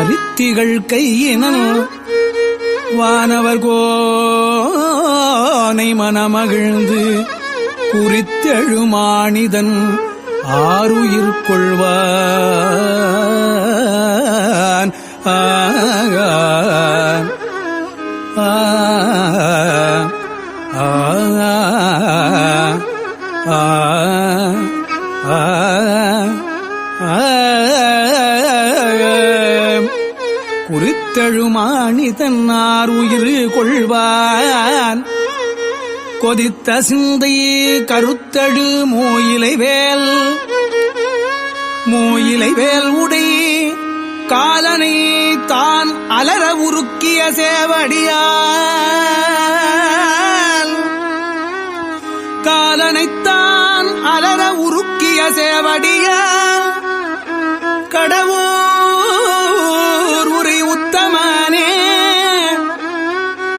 பரித்திகள் கையினல் வானவர் கோனை மனமகிழ்ந்து குறித்தெழுமானிதன் ஆருயிர் கொள்வான் குறித்தெழுமானிதன் ஆருயிர் கொள்வான் கொதித்த சிந்தை கருத்தழு மூயிலை வேல் உடை காலனை தான் அலர உருக்கிய சேவடியால் காலனைத்தான் அலர உருக்கிய சேவடியால்